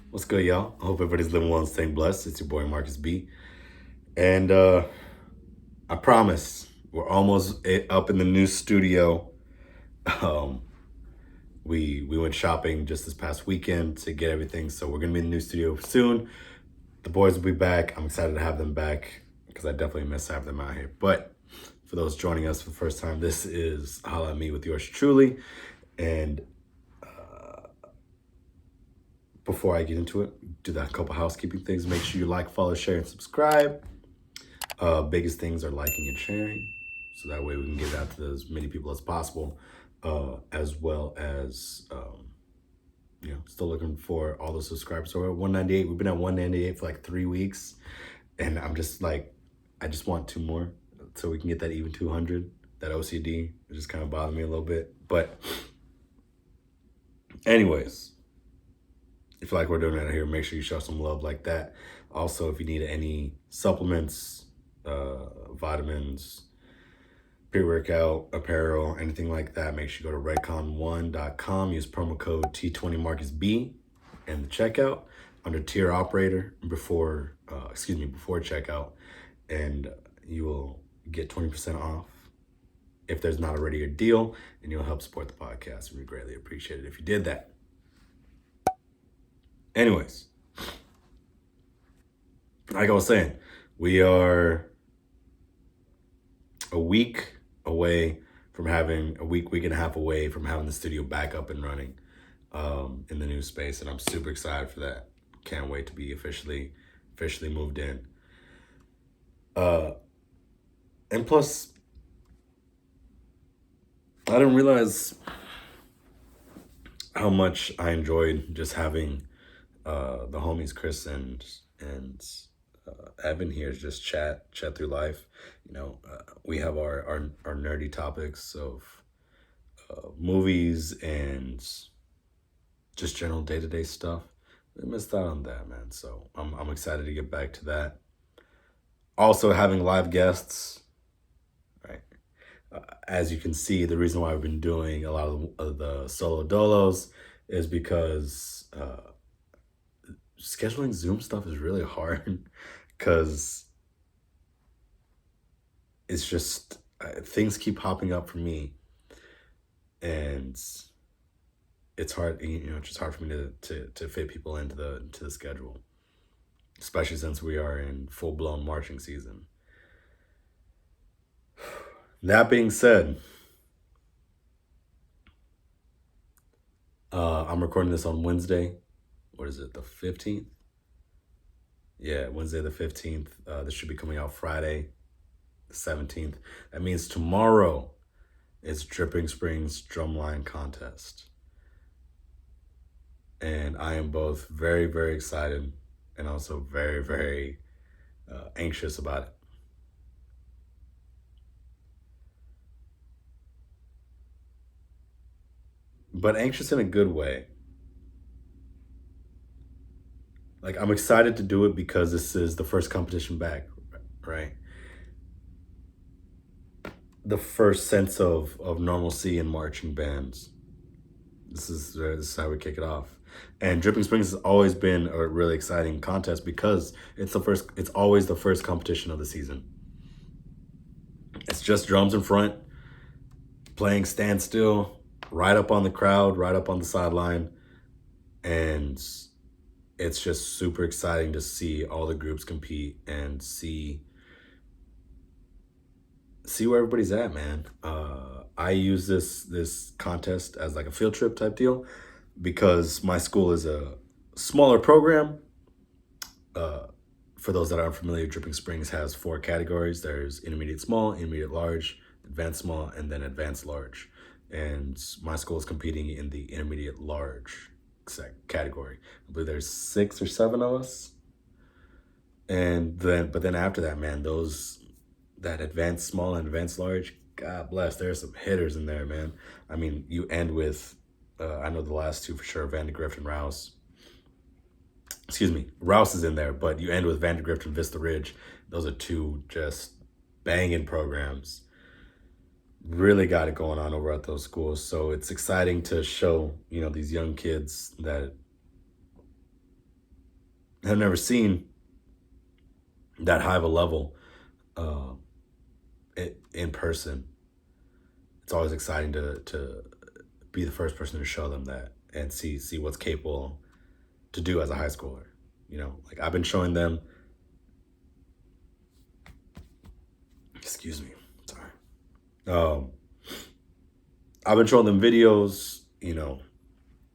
What's good, y'all? I hope everybody's living well and staying blessed. It's your boy Markus B. And I promise we're almost up in the new studio. Um, we went shopping just this past weekend to get everything, so we're gonna be in the new studio soon. The boys will be back. I'm excited to have them back because I definitely miss having them out here. But for those joining us for the first time, this is Holla at Me with yours truly. And before I get into it, do that couple housekeeping things. Make sure you like, follow, share, and subscribe. Biggest things are liking and sharing, so that way we can get out to as many people as possible, as well as still looking for all the subscribers. So we're at 198. We've been at 198 for like 3 weeks, and I'm just like, I just want 2 more so we can get that even 200. That OCD just kind of bothered me a little bit, but anyways, if you like what we're doing out here, make sure you show some love like that. Also, if you need any supplements, vitamins, pre-workout, apparel, anything like that, make sure you go to redcon1.com. Use promo code T20MarcusB in the checkout under tier operator before checkout, and you will get 20% off if there's not already a deal, and you'll help support the podcast. We greatly appreciate it if you did that. Anyways, like I was saying, we are a week away from having week and a half away from having the studio back up and running in the new space, and I'm super excited for that. Can't wait to be officially moved in. And plus, I didn't realize how much I enjoyed just having the homies Chris and Evan here just chat through life. We have our nerdy topics of movies and just general day-to-day stuff. I missed out on that, man. So I'm excited to get back to that. Also having live guests, right? As you can see, the reason why I've been doing a lot of the solo dolos is because scheduling Zoom stuff is really hard because it's just things keep popping up for me, and it's hard. It's just hard for me to fit people into the schedule, especially since we are in full-blown marching season. That being said, I'm recording this on Wednesday. What is it, the 15th? Yeah, Wednesday the 15th. This should be coming out Friday the 17th. That means tomorrow is Dripping Springs Drumline Contest. And I am both very, very excited and also very, very anxious about it. But anxious in a good way. Like, I'm excited to do it because this is the first competition back, right? The first sense of normalcy in marching bands. This is how we kick it off. And Dripping Springs has always been a really exciting contest because it's always the first competition of the season. It's just drums in front, playing standstill, right up on the crowd, right up on the sideline, and it's just super exciting to see all the groups compete and see where everybody's at, man. I use this contest as like a field trip type deal because my school is a smaller program. For those that aren't familiar, Dripping Springs has 4 categories. There's intermediate small, intermediate large, advanced small, and then advanced large. And my school is competing in the intermediate large category. I believe there's 6 or 7 of us. But then after that, man, that advanced small and advanced large, God bless, there's some hitters in there, man. I mean, you end with I know the last two for sure, Vandegrift and Rouse. Excuse me, Rouse is in there, but you end with Vandegrift and Vista Ridge. Those are two just banging programs. Really got it going on over at those schools. So it's exciting to show, these young kids that have never seen that high of a level uh, in person. It's always exciting to be the first person to show them that and see what's capable to do as a high schooler. Like I've been showing them. Excuse me, sorry. I've been showing them videos,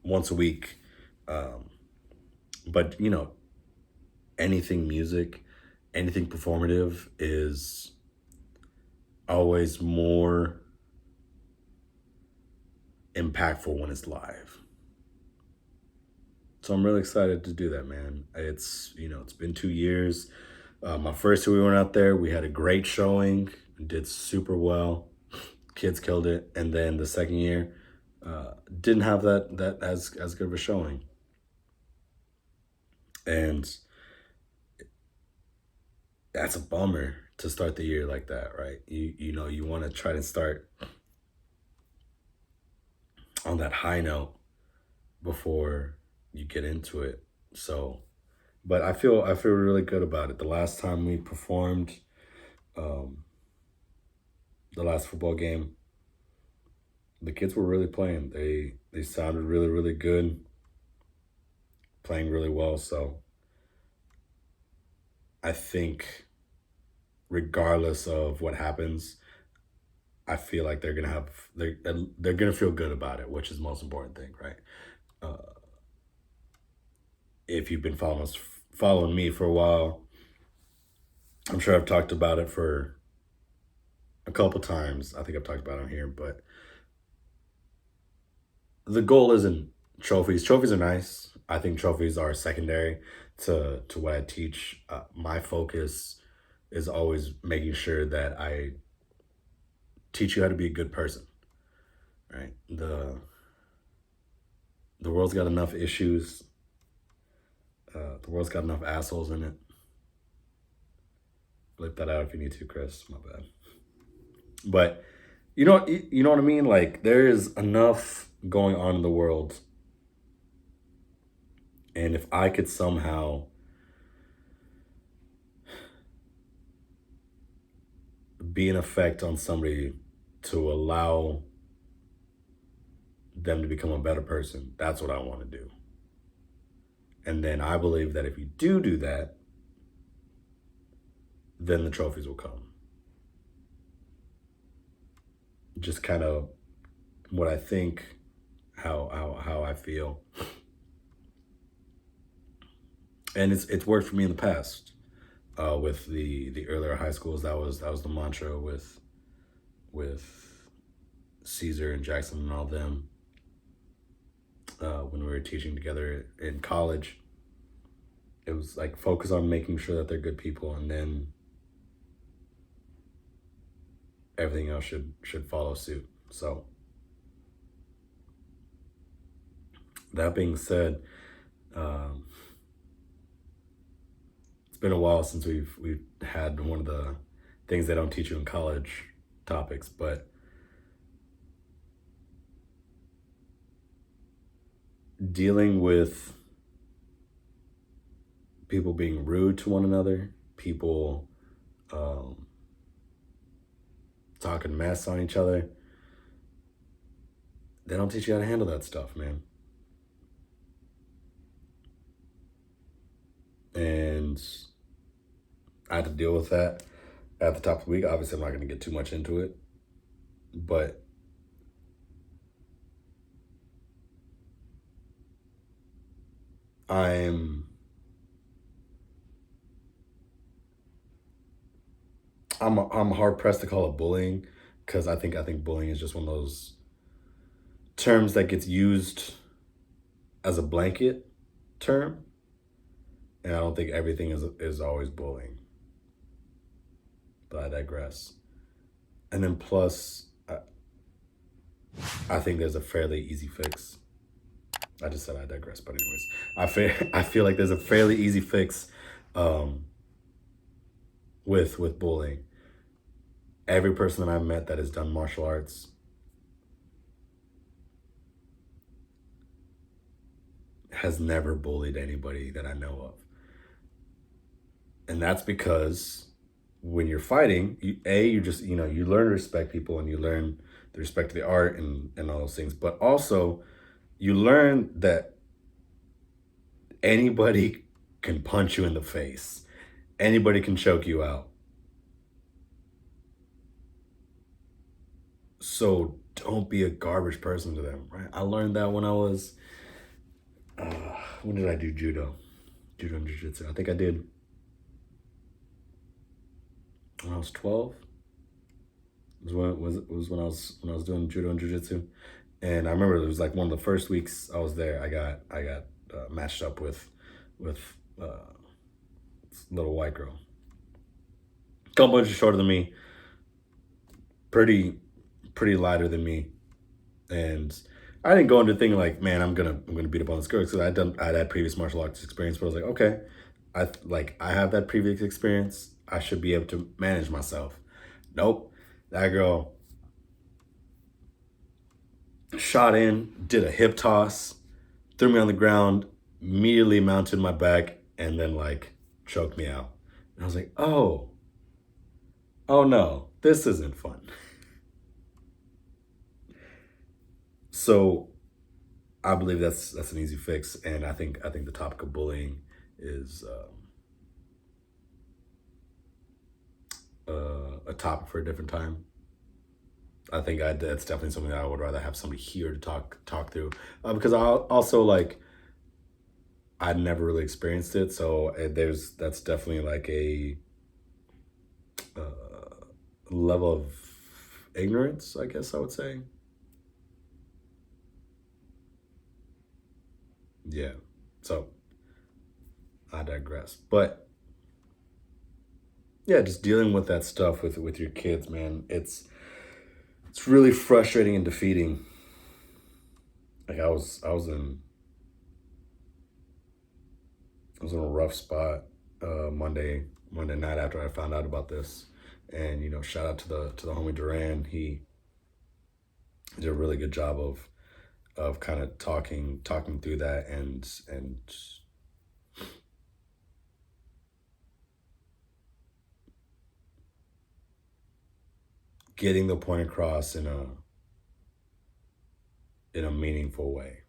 once a week. But anything music, anything performative is always more impactful when it's live. So I'm really excited to do that, man. It's been 2 years. My first year we went out there, we had a great showing, did super well. Kids killed it. And then the second year, didn't have that as good of a showing. And that's a bummer to start the year like that, right? You want to try to start on that high note before you get into it. So, but I feel really good about it. The last time we performed, the last football game, the kids were really playing. They sounded really, really good, playing really well. So I think regardless of what happens, I feel like they're gonna feel good about it, which is the most important thing, right? If you've been following me for a while, I'm sure I've talked about it for a couple times. I think I've talked about it on here, but the goal isn't trophies. Trophies are nice. I think trophies are secondary to what I teach. My focus is always making sure that I teach you how to be a good person, right? The world's got enough issues. The world's got enough assholes in it. Blip that out if you need to, Chris. My bad. But you know what I mean? Like there is enough going on in the world. And if I could somehow be an effect on somebody to allow them to become a better person, that's what I want to do. And then I believe that if you do that, then the trophies will come. Just kind of what I think, how I feel. And it's worked for me in the past. With the earlier high schools, that was the mantra with Caesar and Jackson and all them. When we were teaching together in college, it was like focus on making sure that they're good people, and then everything else should follow suit. So that being said, it's been a while since we've had one of the things they don't teach you in college topics, but dealing with people being rude to one another, people talking mess on each other. They don't teach you how to handle that stuff, man. And I had to deal with that at the top of the week. Obviously, I'm not going to get too much into it, but I'm hard pressed to call it bullying, because I think bullying is just one of those terms that gets used as a blanket term, and I don't think everything is always bullying. But I digress. And then plus, I think there's a fairly easy fix I just said I digress, but anyways, I feel like there's a fairly easy fix um, with bullying. Every person that I've met that has done martial arts has never bullied anybody that I know of. And that's because when you're fighting, you just, you learn to respect people and you learn the respect of the art and all those things. But also you learn that anybody can punch you in the face. Anybody can choke you out. So don't be a garbage person to them, right? I learned that when I was, when did I do judo? Judo and jiu-jitsu. I think I did when I was 12. Was when I was doing judo and jiu-jitsu. And I remember it was like one of the first weeks I was there. I got matched up with this little white girl, a couple inches shorter than me, pretty lighter than me, and I didn't go into thinking like, man, I'm gonna beat up on this girl because I'd had previous martial arts experience, but I was like, okay, I have that previous experience. I should be able to manage myself. Nope, that girl shot in, did a hip toss, threw me on the ground, immediately mounted my back, and then like choked me out. And I was like, oh no, this isn't fun. So I believe that's an easy fix, and I think the topic of bullying is a topic for a different time. I think that's definitely something that I would rather have somebody here to talk through, because I also like I'd never really experienced it, so that's definitely like a level of ignorance, I guess I would say. Yeah. So I digress, but yeah, just dealing with that stuff with your kids, man. It's really frustrating and defeating. Like I was in a rough spot Monday night after I found out about this, and shout out to the homie Duran. He did a really good job of kind of talking through that and getting the point across in a meaningful way.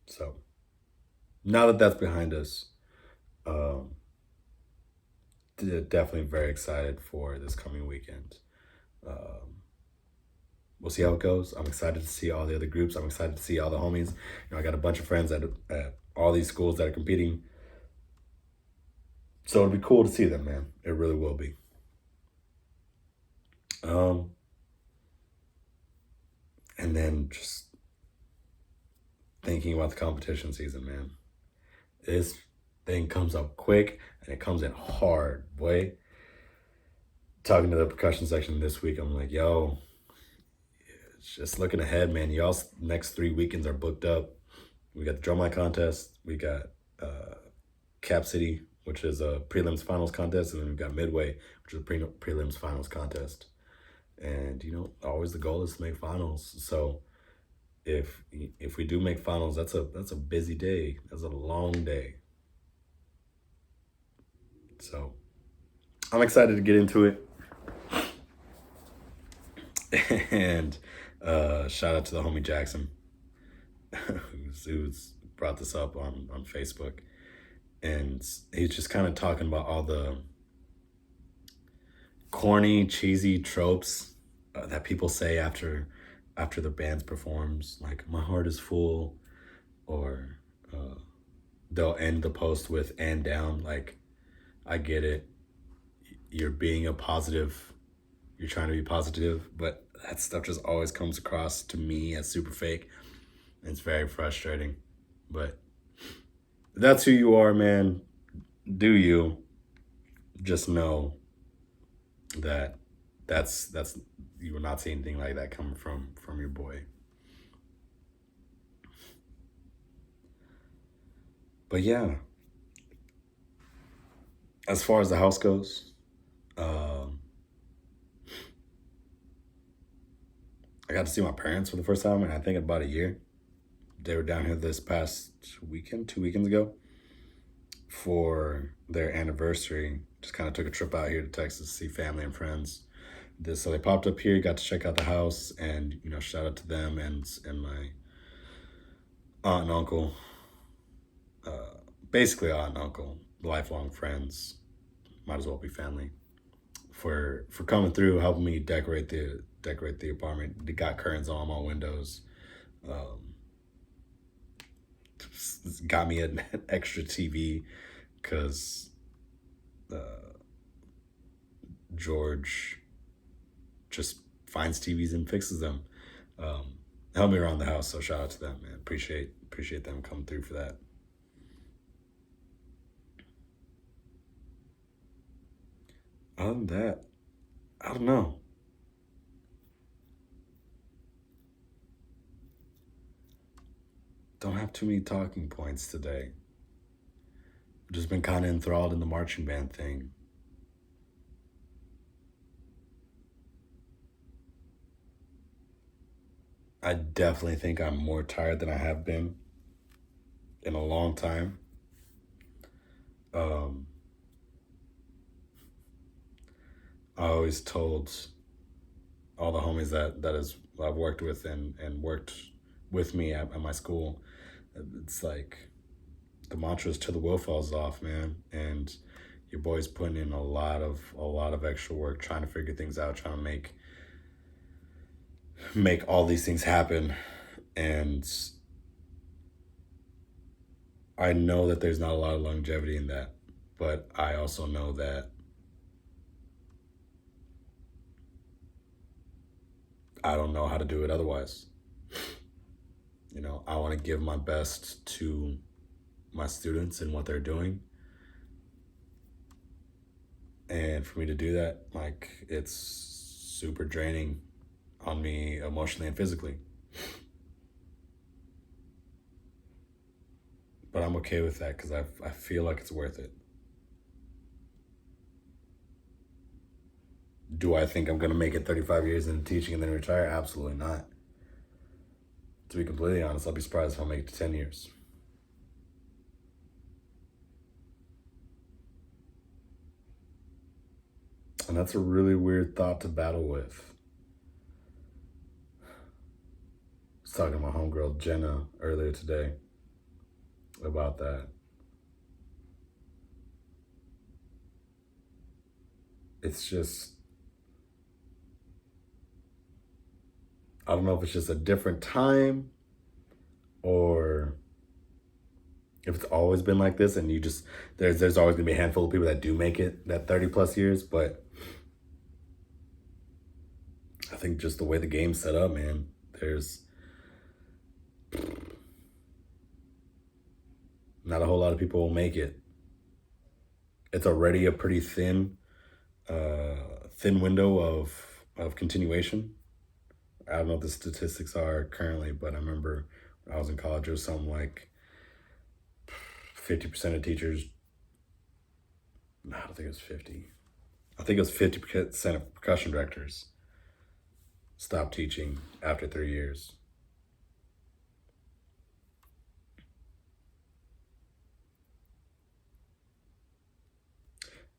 So now that that's behind us, um, definitely very excited for this coming weekend. Um, we'll see how it goes. I'm excited to see all the other groups. I'm excited to see all the homies. I got a bunch of friends at all these schools that are competing. So it'll be cool to see them, man. It really will be. Um, and then just thinking about the competition season, man. This thing comes up quick and it comes in hard, boy. Talking to the percussion section this week, I'm like, yo, just looking ahead, man. Y'all's next 3 weekends are booked up. We got the drumline contest. We got Cap City, which is a prelims finals contest, and then we've got Midway, which is a prelims finals contest. And always the goal is to make finals. So if we do make finals, that's a busy day. That's a long day. So I'm excited to get into it. And shout out to the homie Jackson, who's brought this up on Facebook, and he's just kind of talking about all the corny, cheesy tropes that people say after the band performs, like "my heart is full," or they'll end the post with "and down." Like, I get it, you're being a positive, you're trying to be positive, but that stuff just always comes across to me as super fake. It's very frustrating, but that's who you are, man. Do you just know that's you will not see anything like that coming from your boy. But yeah, as far as the house goes, I got to see my parents for the first time in I think about a year. They were down here this past weekend, 2 weekends ago, for their anniversary. Just kind of took a trip out here to Texas to see family and friends. So they popped up here, got to check out the house, and shout out to them and my aunt and uncle. Basically, aunt and uncle, lifelong friends. Might as well be family. For coming through, helping me decorate the apartment. They got curtains on my windows. Got me an extra TV because George just finds TVs and fixes them. Help me around the house, so shout out to them, man. Appreciate them coming through for that. Other than that, I don't know. Don't have too many talking points today. Just been kind of enthralled in the marching band thing. I definitely think I'm more tired than I have been in a long time. I always told all the homies that I've worked with and worked with me at my school, it's like the mantra is till the wheel falls off, man. And your boy's putting in a lot of extra work, trying to figure things out, trying to make all these things happen. And I know that there's not a lot of longevity in that, but I also know that I don't know how to do it otherwise. I want to give my best to my students and what they're doing. And for me to do that, like, it's super draining on me emotionally and physically. But I'm okay with that because I feel like it's worth it. Do I think I'm going to make it 35 years into teaching and then retire? Absolutely not. To be completely honest, I'll be surprised if I make it to 10 years. And that's a really weird thought to battle with. I was talking to my homegirl Jenna earlier today about that. It's just, I don't know if it's just a different time or if it's always been like this and you just, there's always gonna be a handful of people that do make it that 30 plus years, but I think just the way the game's set up, man, there's not a whole lot of people will make it. It's already a pretty thin window of continuation. I don't know what the statistics are currently, but I remember when I was in college, it was something like 50% of teachers. No, I don't think it was 50. I think it was 50% of percussion directors stopped teaching after 3 years.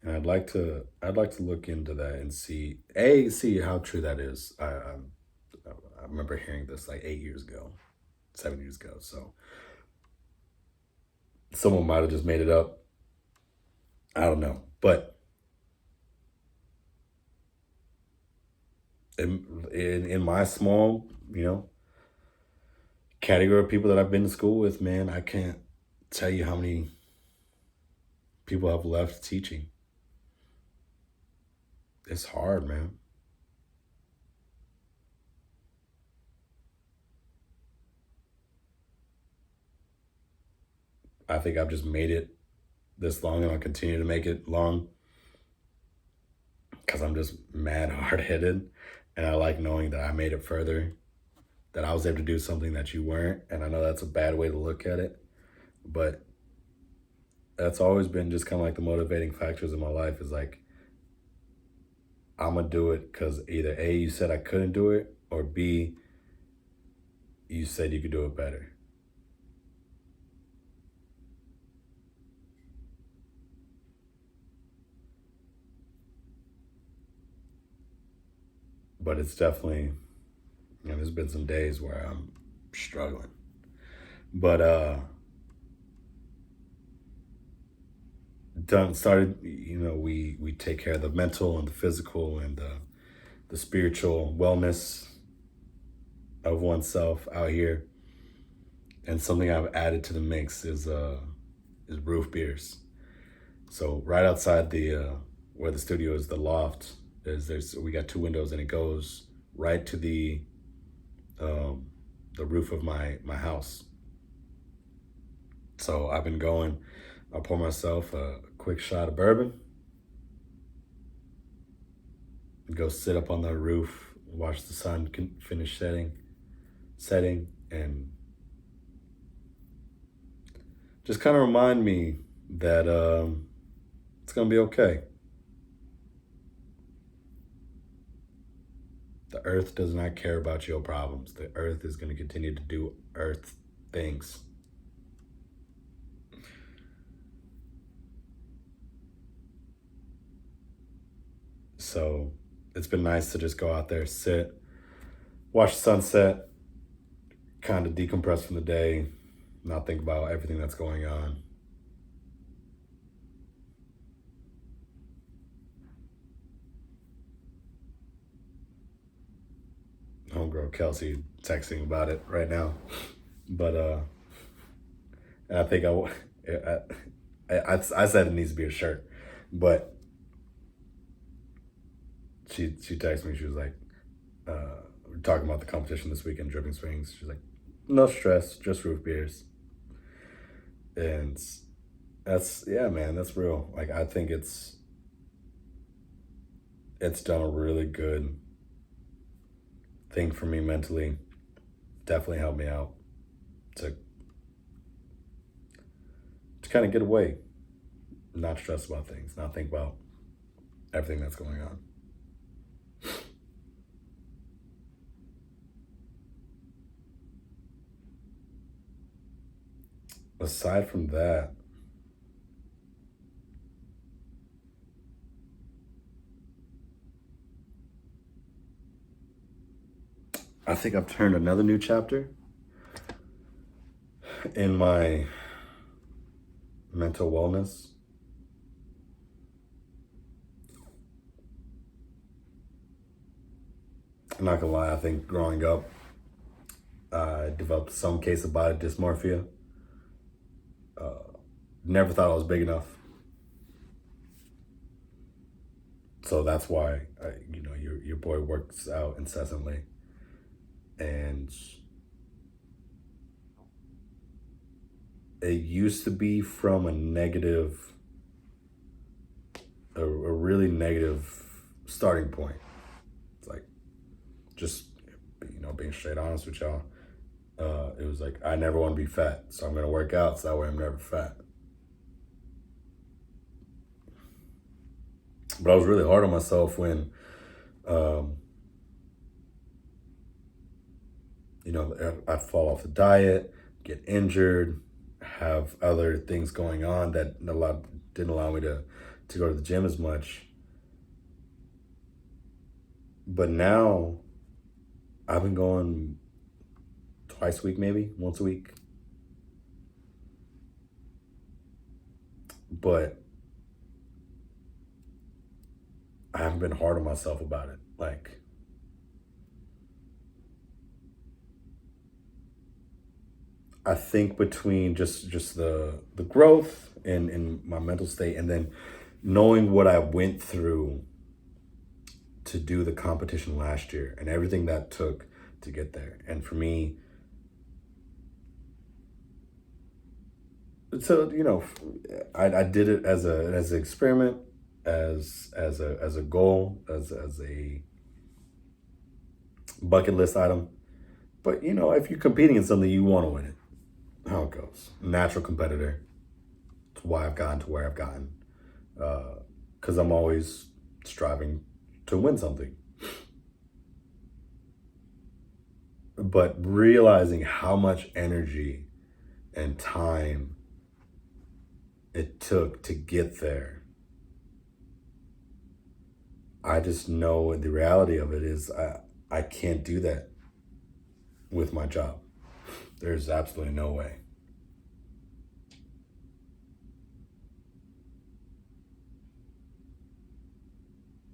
And I'd like to look into that and see how true that is. I remember hearing this like 8 years ago, 7 years ago. So someone might have just made it up. I don't know, but in my small, category of people that I've been to school with, man, I can't tell you how many people have left teaching. It's hard, man. I think I've just made it this long and I'll continue to make it long because I'm just mad hard-headed and I like knowing that I made it further, that I was able to do something that you weren't. And I know that's a bad way to look at it, but that's always been just kind of like the motivating factors in my life is like, I'm gonna do it because either A, you said I couldn't do it, or B, you said you could do it better. But it's definitely, there's been some days where I'm struggling. But done started, we take care of the mental and the physical and the spiritual wellness of oneself out here. And something I've added to the mix is roof beers. So right outside the where the studio is, the loft, there's we got two windows and it goes right to um, the roof of my house. So I've been going. I pour myself a quick shot of bourbon, go sit up on the roof, watch the sun finish setting, and just kind of remind me that it's gonna be okay. The earth does not care about your problems. The earth is going to continue to do earth things. So it's been nice to just go out there, sit, watch the sunset, kind of decompress from the day, not think about everything that's going on. Homegirl Kelsey texting about it right now, but and I think I said it needs to be a shirt, but she texted me. She was like, we're talking about the competition this weekend, Dripping Springs. She's like, no stress, just roof beers, and that's yeah, man, that's real. Like I think it's done a really good thing for me mentally. Definitely helped me out to kind of get away, not stress about things, not think about everything that's going on. Aside from that, I think I've turned another new chapter in my mental wellness. I'm not gonna lie, I think growing up, I developed some case of body dysmorphia. Never thought I was big enough. So that's why, your boy works out incessantly. And it used to be from a really negative starting point. It's like, just, being straight honest with y'all. It was like, I never want to be fat, so I'm going to work out so that way I'm never fat. But I was really hard on myself when, um, I'd fall off the diet, get injured, have other things going on that didn't allow me to go to the gym as much. But now I've been going twice a week, maybe once a week. But I haven't been hard on myself about it. Like, I think between just the growth in my mental state and then knowing what I went through to do the competition last year and everything that took to get there. And for me, so I did it as an experiment, as a goal, as a bucket list item. But if you're competing in something, you want to win it. How it goes. Natural competitor. It's why I've gotten to where I've gotten. Because I'm always striving to win something. But realizing how much energy and time it took to get there, I just know the reality of it is I can't do that with my job. There's absolutely no way.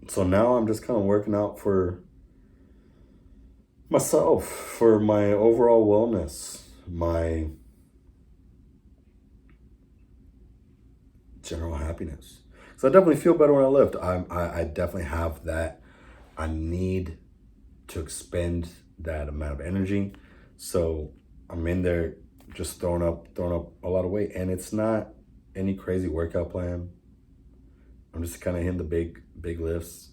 So now I'm just kind of working out for myself, for my overall wellness, my general happiness. So I definitely feel better when I lift. I definitely have that. I need to expend that amount of energy. So I'm in there just throwing up a lot of weight, and it's not any crazy workout plan. I'm just kind of hitting the big lifts,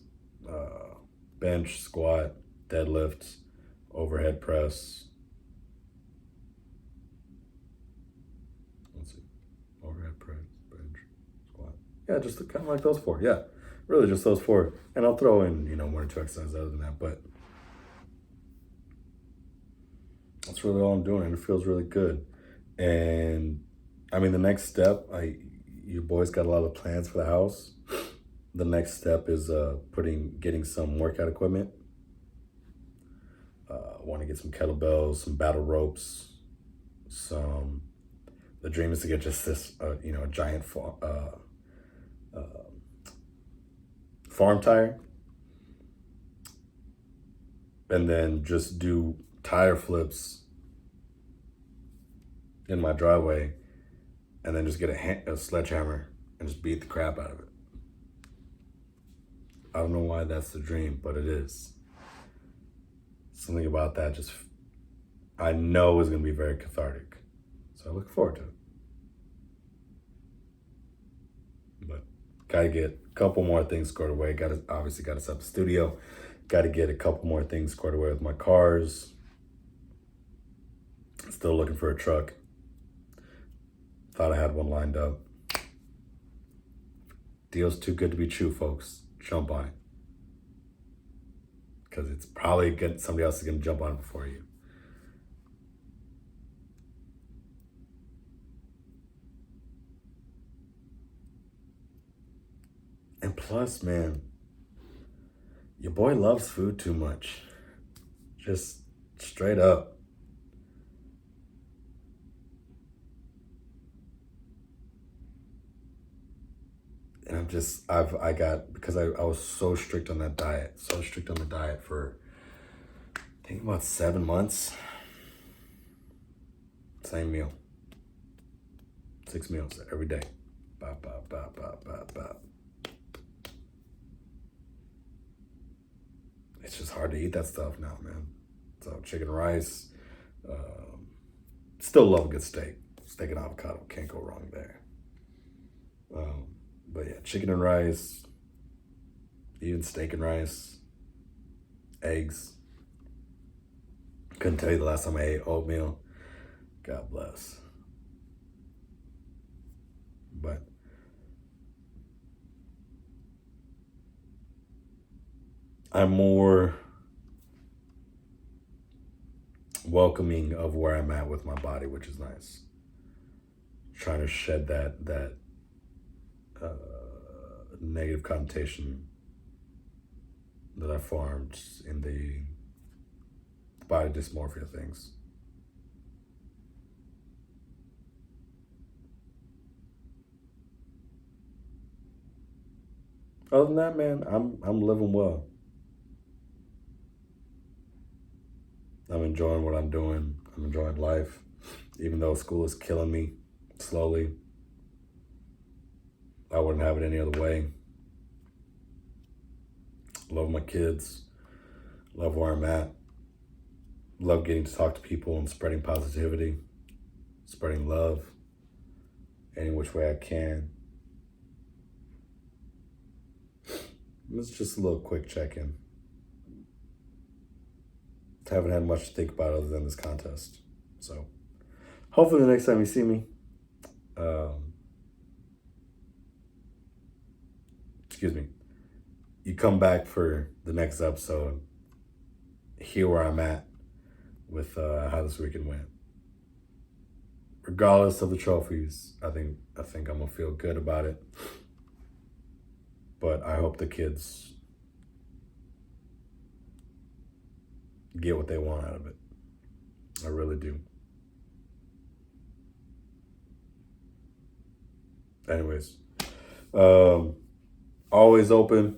bench, squat, deadlift, overhead press. Let's see, overhead press, bench, squat. Yeah, just kind of like those four. Yeah, really just those four. And I'll throw in, one or two exercises other than that, but that's really all I'm doing, and it feels really good. And I mean, the next step, you boys got a lot of plans for the house. The next step is getting some workout equipment. Want to get some kettlebells, some battle ropes, some. The dream is to get just this, a giant farm tire, and then just do tire flips in my driveway, and then just get a sledgehammer and just beat the crap out of it. I don't know why that's the dream, but it is. Something about that I know is going to be very cathartic. So I look forward to it. But got to get a couple more things squared away. Obviously got to set up the studio. Got to get a couple more things squared away with my cars. Still looking for a truck. Thought I had one lined up. Deal's too good to be true, folks. Jump on it. Because it's probably good. Somebody else is going to jump on it before you. And plus, man, your boy loves food too much. Just straight up. And because I was so strict on that diet, for, I think about 7 months. Same meal. 6 meals every day. Bop, bop, bop, bop, bop, bop. It's just hard to eat that stuff now, man. So chicken and rice. Still love a good steak. Steak and avocado, can't go wrong there. But yeah, chicken and rice, even steak and rice, eggs. Couldn't tell you the last time I ate oatmeal. God bless. But I'm more welcoming of where I'm at with my body, which is nice. Trying to shed that negative connotation that I formed in the body dysmorphia things. Other than that, man, I'm living well. I'm enjoying what I'm doing. I'm enjoying life, even though school is killing me slowly. I wouldn't have it any other way. Love my kids. Love where I'm at. Love getting to talk to people and spreading positivity, spreading love any which way I can. It's just a little quick check-in. Haven't had much to think about other than this contest. So hopefully the next time you see me, excuse me, you come back for the next episode, hear where I'm at with how this weekend went. Regardless of the trophies, I think I'm gonna feel good about it. But I hope the kids get what they want out of it. I really do. Anyways, always open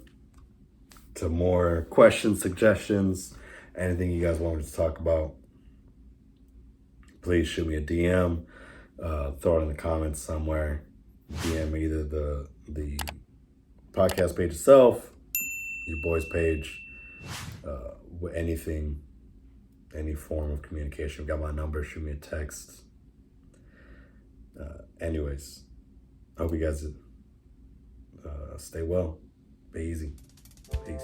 to more questions, suggestions, anything you guys want me to talk about. Please shoot me a DM, throw it in the comments somewhere. DM either the podcast page itself, your boy's page, anything, any form of communication. Got my number, shoot me a text. Anyways, I hope you guys stay well. Be easy. Peace.